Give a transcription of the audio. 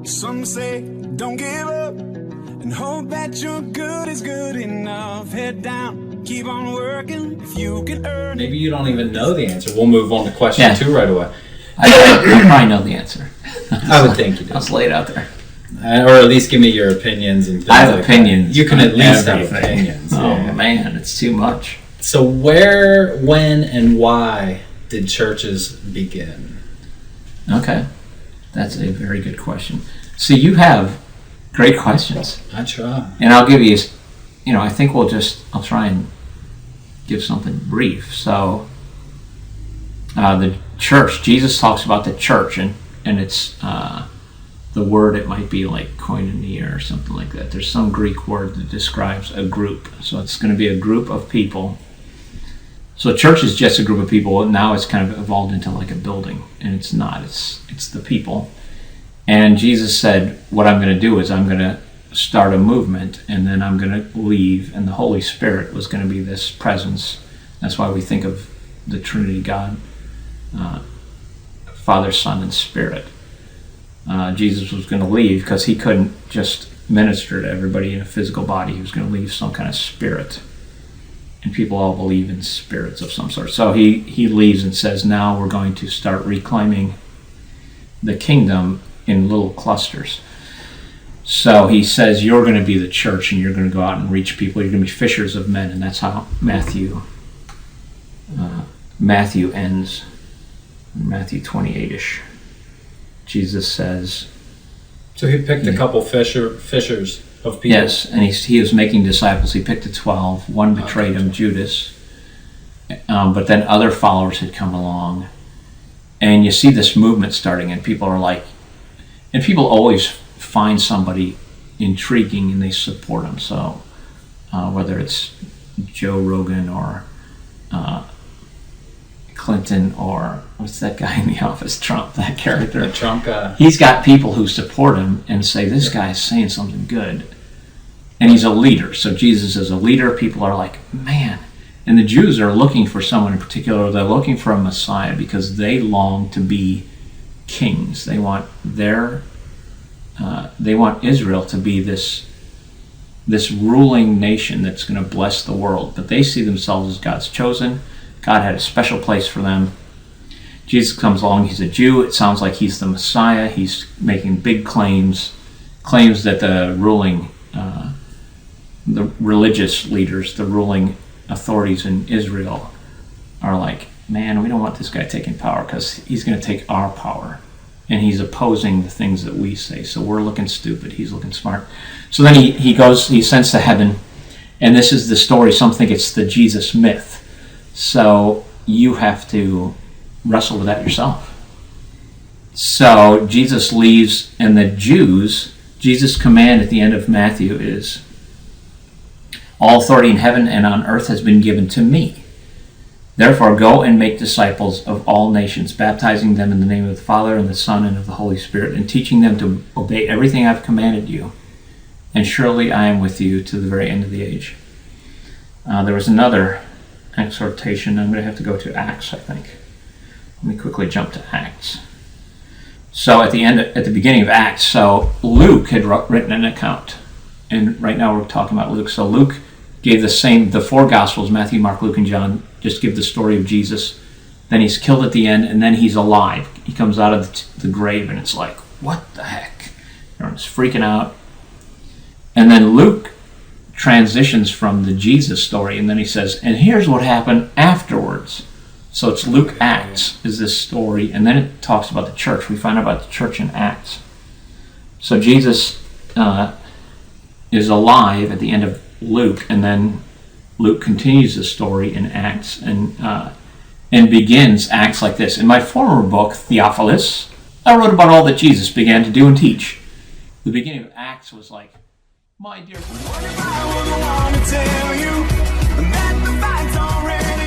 Some say don't give up and hope that your good is good enough. Head down, keep on working if you can earn. Maybe you don't even know the answer. We'll move on to question 2 right away. I probably know the answer. I would think you do. Let's lay it out there. Or at least give me your opinions and things. I have like opinions. That. You can at least everything. have opinions. Oh yeah. man, it's too much. So where, when, and why did churches begin? Okay, that's a very good question. So you have great questions. I try. And I'll give you, I think I'll try and give something brief. So the church, Jesus talks about the church, and it's the word, it might be like koinonia or something like that. There's some Greek word that describes a group. So it's going to be a group of people. So church is just a group of people. Now it's kind of evolved into like a building, and it's not. It's the people. And Jesus said, what I'm going to do is I'm going to start a movement, and then I'm going to leave, and the Holy Spirit was going to be this presence. That's why we think of the Trinity God, Father, Son, and Spirit. Jesus was going to leave because he couldn't just minister to everybody in a physical body. He was going to leave some kind of spirit. And people all believe in spirits of some sort. So he leaves and says, now we're going to start reclaiming the kingdom in little clusters. So he says, you're going to be the church, and you're going to go out and reach people. You're going to be fishers of men. And that's how Matthew ends. Matthew 28-ish. Jesus says... So he picked a couple fishers of people. Yes, and he was making disciples. He picked the 12. One betrayed him, Judas. But then other followers had come along. And you see this movement starting, and people are like... And people always find somebody intriguing, and they support them. So whether it's Joe Rogan or Clinton or what's that guy in The Office, Trump, that character. The Trump guy. He's got people who support him and say, this guy is saying something good. And he's a leader. So Jesus is a leader. People are like, man. And the Jews are looking for someone in particular. They're looking for a Messiah because they long to be kings. They want Israel to be this ruling nation that's going to bless the world. But they see themselves as God's chosen. God had a special place for them. Jesus comes along. He's a Jew. It sounds like he's the Messiah. He's making big claims that the ruling, the religious leaders, the ruling authorities in Israel are like, man, we don't want this guy taking power because he's going to take our power. And he's opposing the things that we say. So we're looking stupid. He's looking smart. So then he sends to heaven. And this is the story. Some think it's the Jesus myth. So you have to wrestle with that yourself. So Jesus leaves, and the Jews, Jesus' command at the end of Matthew is, all authority in heaven and on earth has been given to me. Therefore go and make disciples of all nations, baptizing them in the name of the Father and the Son and of the Holy Spirit, and teaching them to obey everything I've commanded you. And surely I am with you to the very end of the age. There was another exhortation. I'm going to have to go to Acts, I think. Let me quickly jump to Acts. So at the beginning of Acts, so Luke had written an account, and right now we're talking about Luke. So Luke gave the 4 Gospels, Matthew, Mark, Luke, and John, just give the story of Jesus. Then he's killed at the end, and then he's alive. He comes out of the grave, and it's like, what the heck? Everyone's freaking out. And then Luke transitions from the Jesus story, and then he says, and here's what happened afterwards. So it's Luke Acts is this story, and then it talks about the church. We find out about the church in Acts. So Jesus is alive at the end of Luke, and then Luke continues the story in Acts and begins Acts like this. In my former book, Theophilus, I wrote about all that Jesus began to do and teach. The beginning of Acts was like, my dear friend. What if I was the one to tell you that the fight's already